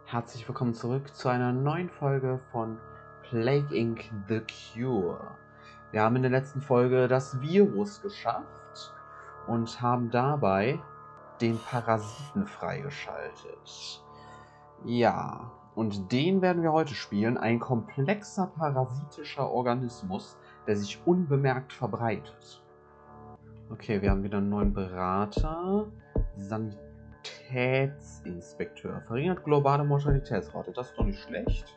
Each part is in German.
Herzlich willkommen zurück zu einer neuen Folge von Plague Inc. The Cure. Wir haben in der letzten Folge das Virus geschafft und haben dabei den Parasiten freigeschaltet. Ja, und den werden wir heute spielen. Ein komplexer parasitischer Organismus, der sich unbemerkt verbreitet. Okay, wir haben wieder einen neuen Berater. Sanitätsinspekteur. Verringert globale Mortalitätsrate. Das ist doch nicht schlecht.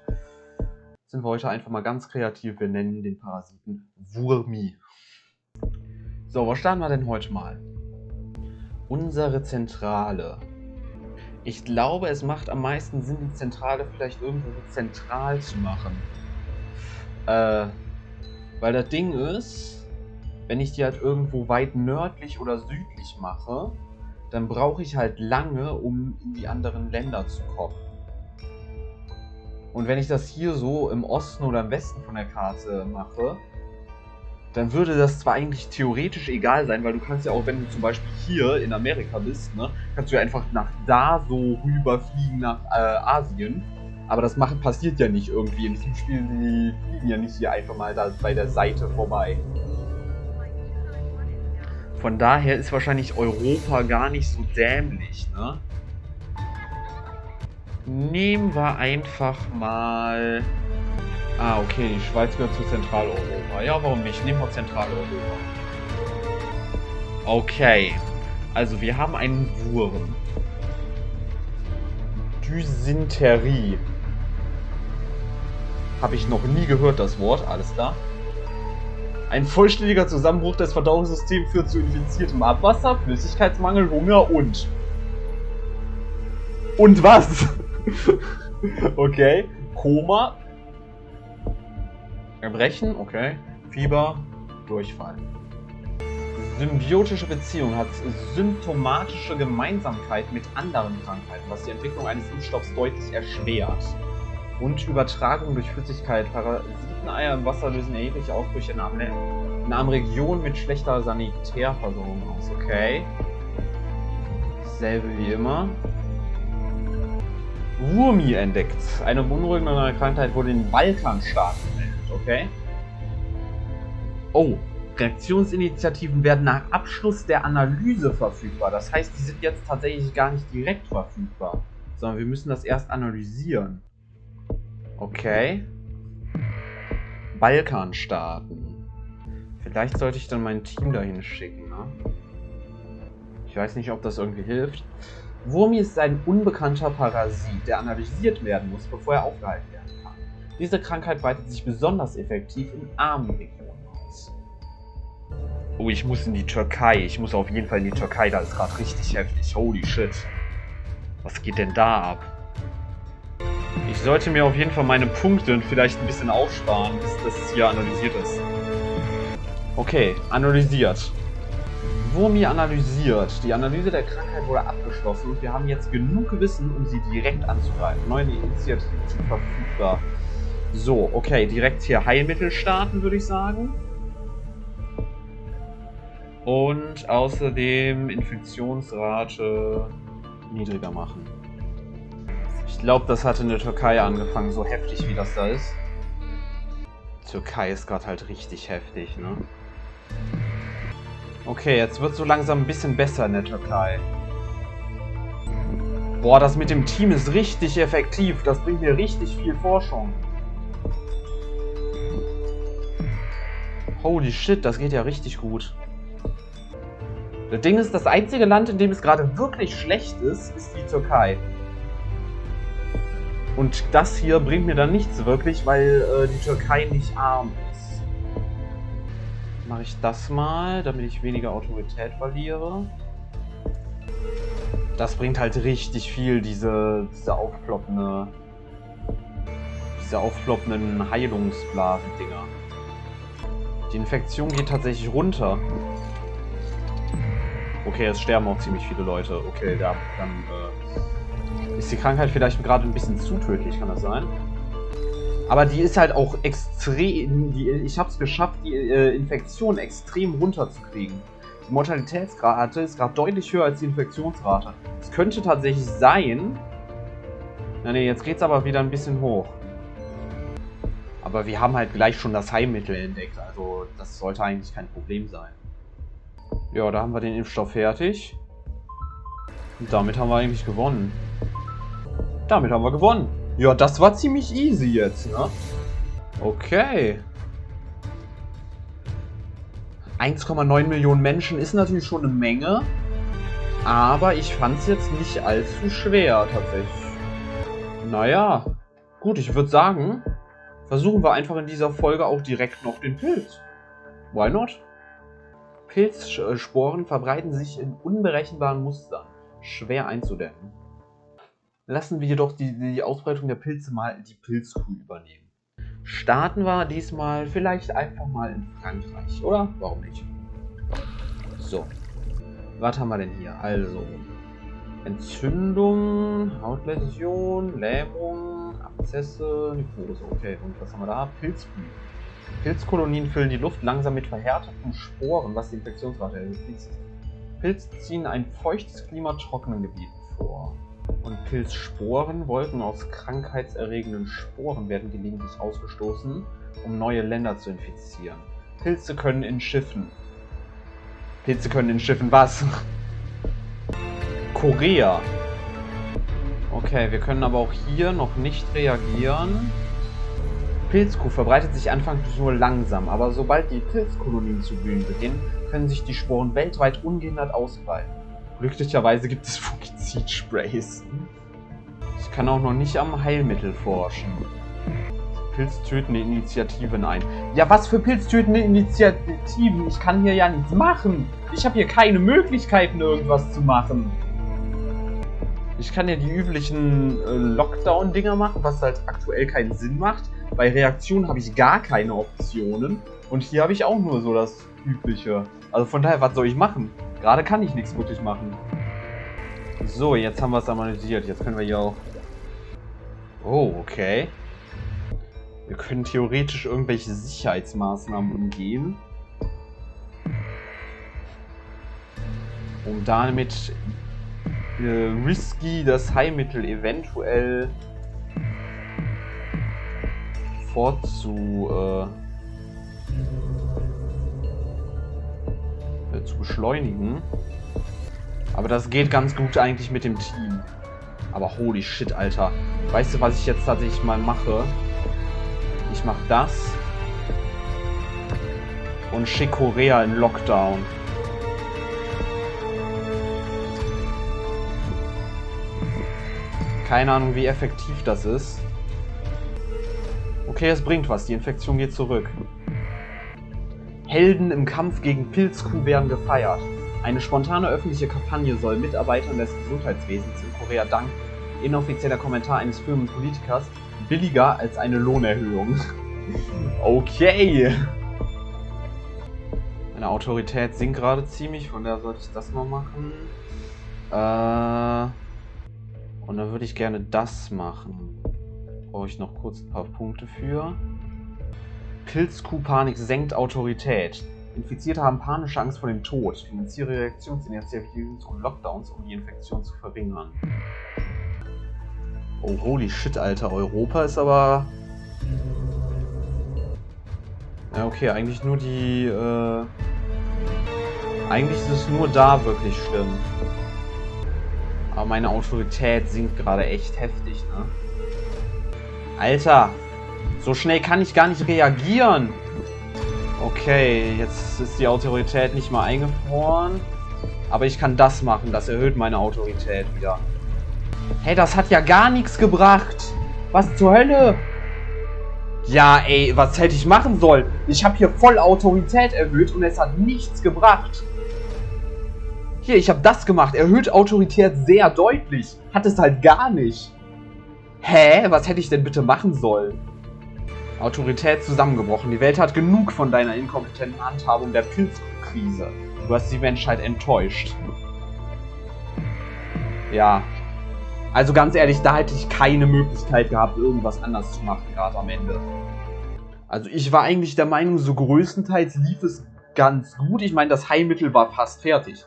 Sind wir heute einfach mal ganz kreativ. Wir nennen den Parasiten Wurmi. So, was starten wir denn heute mal? Unsere Zentrale. Ich glaube, es macht am meisten Sinn, die Zentrale vielleicht irgendwo zentral zu machen. Weil das Ding ist, wenn ich die halt irgendwo weit nördlich oder südlich mache, dann brauche ich halt lange, um in die anderen Länder zu kommen. Und wenn ich das hier so im Osten oder im Westen von der Karte mache, dann würde das zwar eigentlich theoretisch egal sein, weil du kannst ja auch, wenn du zum Beispiel hier in Amerika bist, ne, kannst du ja einfach nach da so rüberfliegen nach Asien. Aber das passiert ja nicht irgendwie. In diesem Spiel, die fliegen ja nicht hier einfach mal da bei der Seite vorbei. Von daher ist wahrscheinlich Europa gar nicht so dämlich, ne? Nehmen wir einfach mal... Ah, okay, die Schweiz gehört zu Zentraleuropa. Ja, warum nicht? Nehmen wir Zentraleuropa. Okay, also wir haben einen Wurm. Dysenterie. Habe ich noch nie gehört, das Wort, alles klar. Ein vollständiger Zusammenbruch des Verdauungssystems führt zu infiziertem Abwasser, Flüssigkeitsmangel, Hunger und... Und was? Okay. Koma. Erbrechen, okay. Fieber, Durchfall. Symbiotische Beziehung hat symptomatische Gemeinsamkeit mit anderen Krankheiten, was die Entwicklung eines Impfstoffs deutlich erschwert. Und Übertragung durch Flüssigkeit. Parasiteneier im Wasser lösen erhebliche Ausbrüche in einer Region mit schlechter Sanitärversorgung aus. Okay. Dasselbe wie immer. Wurmi entdeckt. Eine beunruhigende neue Krankheit wurde in den Balkanstaaten gemeldet. Okay. Oh. Reaktionsinitiativen werden nach Abschluss der Analyse verfügbar. Das heißt, die sind jetzt tatsächlich gar nicht direkt verfügbar, sondern wir müssen das erst analysieren. Okay. Balkanstaaten. Vielleicht sollte ich dann mein Team dahin schicken, ne? Ich weiß nicht, ob das irgendwie hilft. Wurmi ist ein unbekannter Parasit, der analysiert werden muss, bevor er aufgehalten werden kann. Diese Krankheit breitet sich besonders effektiv in armen Regionen aus. Oh, ich muss in die Türkei. Ich muss auf jeden Fall in die Türkei. Da ist gerade richtig heftig. Holy shit. Was geht denn da ab? Ich sollte mir auf jeden Fall meine Punkte vielleicht ein bisschen aufsparen, bis das hier analysiert ist. Okay, analysiert. Wurmi analysiert. Die Analyse der Krankheit wurde abgeschlossen und wir haben jetzt genug Wissen, um sie direkt anzugreifen. Neue Initiativen sind verfügbar. So, okay, direkt hier Heilmittel starten, würde ich sagen. Und außerdem Infektionsrate niedriger machen. Ich glaube, das hat in der Türkei angefangen, so heftig wie das da ist. Die Türkei ist gerade halt richtig heftig, ne? Okay, jetzt wird so langsam ein bisschen besser in der Türkei. Boah, das mit dem Team ist richtig effektiv. Das bringt mir richtig viel Forschung. Holy shit, das geht ja richtig gut. Das Ding ist, das einzige Land, in dem es gerade wirklich schlecht ist, ist die Türkei. Und das hier bringt mir dann nichts wirklich, weil die Türkei nicht arm ist. Mache ich das mal, damit ich weniger Autorität verliere. Das bringt halt richtig viel, diese aufploppenden Heilungsblasen-Dinger. Die Infektion geht tatsächlich runter. Okay, es sterben auch ziemlich viele Leute. Okay, dann ist die Krankheit vielleicht gerade ein bisschen zu tödlich, kann das sein? Aber die ist halt auch extrem... Ich habe es geschafft, die Infektion extrem runterzukriegen. Die Mortalitätsrate ist gerade deutlich höher als die Infektionsrate. Es könnte tatsächlich sein, Na ne, jetzt geht's aber wieder ein bisschen hoch. Aber wir haben halt gleich schon das Heilmittel entdeckt, also das sollte eigentlich kein Problem sein. Ja, da haben wir den Impfstoff fertig. Und damit haben wir eigentlich gewonnen. Damit haben wir gewonnen. Ja, das war ziemlich easy jetzt, ne? Okay. 1,9 Millionen Menschen ist natürlich schon eine Menge. Aber ich fand es jetzt nicht allzu schwer, tatsächlich. Naja, gut, ich würde sagen, versuchen wir einfach in dieser Folge auch direkt noch den Pilz. Why not? Pilzsporen verbreiten sich in unberechenbaren Mustern. Schwer einzudämmen. Lassen wir jedoch die Ausbreitung der Pilze mal die Pilzkuh übernehmen. Starten wir diesmal vielleicht einfach mal in Frankreich, oder? Warum nicht? So. Was haben wir denn hier? Also. Entzündung, Hautläsion, Lähmung, Abszesse, Nekrose. Okay, und was haben wir da? Pilzblüten. Pilzkolonien füllen die Luft langsam mit verhärteten Sporen, was die Infektionsrate erhöht. Pilze ziehen ein feuchtes Klima trockenen Gebieten vor. Und Pilzsporen, Wolken aus krankheitserregenden Sporen werden gelegentlich ausgestoßen, um neue Länder zu infizieren. Pilze können in Schiffen was? Korea. Okay, wir können aber auch hier noch nicht reagieren. Pilzkuh verbreitet sich anfangs nur langsam, aber sobald die Pilzkolonien zu blühen beginnen, können sich die Sporen weltweit ungehindert ausbreiten. Glücklicherweise gibt es Fungizidsprays. Ich kann auch noch nicht am Heilmittel forschen. Pilztötende Initiativen ein. Ja, was für pilztötende Initiativen? Ich kann hier ja nichts machen. Ich habe hier keine Möglichkeiten, irgendwas zu machen. Ich kann ja die üblichen Lockdown-Dinger machen, was halt aktuell keinen Sinn macht. Bei Reaktionen habe ich gar keine Optionen. Und hier habe ich auch nur so das Übliche. Also von daher, was soll ich machen? Gerade kann ich nichts wirklich machen. So, jetzt haben wir es analysiert. Jetzt können wir hier auch... Oh, okay. Wir können theoretisch irgendwelche Sicherheitsmaßnahmen umgehen. Um damit risky das Heilmittel eventuell zu beschleunigen. Aber das geht ganz gut eigentlich mit dem Team. Aber holy shit, Alter. Weißt du, was ich jetzt tatsächlich mal mache? Ich mache das und schicke Korea in Lockdown. Keine Ahnung, wie effektiv das ist. Okay, es bringt was. Die Infektion geht zurück. Helden im Kampf gegen Pilzkuh werden gefeiert. Eine spontane öffentliche Kampagne soll Mitarbeitern des Gesundheitswesens in Korea danken. Inoffizieller Kommentar eines Firmenpolitikers: billiger als eine Lohnerhöhung. Okay. Meine Autorität sinkt gerade ziemlich, von daher sollte ich das mal machen. Und dann würde ich gerne das machen. Brauche ich noch kurz ein paar Punkte für. Pilzkuh-Panik senkt Autorität. Infizierte haben panische Angst vor dem Tod. Finanziere Reaktionsinitiativen zu Lockdowns, um die Infektion zu verringern. Oh, holy shit, Alter. Europa ist aber... Ja, okay, eigentlich nur die... Eigentlich ist es nur da wirklich schlimm. Aber meine Autorität sinkt gerade echt heftig, ne? Alter! So schnell kann ich gar nicht reagieren! Okay, jetzt ist die Autorität nicht mal eingefroren. Aber ich kann das machen, das erhöht meine Autorität wieder. Hey, das hat ja gar nichts gebracht! Was zur Hölle? Ja, ey, was hätte ich machen sollen? Ich habe hier voll Autorität erhöht und es hat nichts gebracht. Hier, ich habe das gemacht. Erhöht Autorität sehr deutlich. Hat es halt gar nicht. Hä? Was hätte ich denn bitte machen sollen? Autorität zusammengebrochen. Die Welt hat genug von deiner inkompetenten Handhabung der Pilzkrise. Du hast die Menschheit enttäuscht. Ja. Also ganz ehrlich, da hätte ich keine Möglichkeit gehabt, irgendwas anders zu machen, gerade am Ende. Also ich war eigentlich der Meinung, so größtenteils lief es ganz gut. Ich meine, das Heilmittel war fast fertig.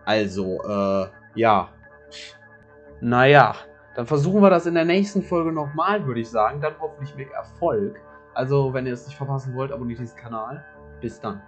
Also, ja. Naja. Dann versuchen wir das in der nächsten Folge nochmal, würde ich sagen. Dann hoffentlich mit Erfolg. Also, wenn ihr es nicht verpassen wollt, abonniert diesen Kanal. Bis dann.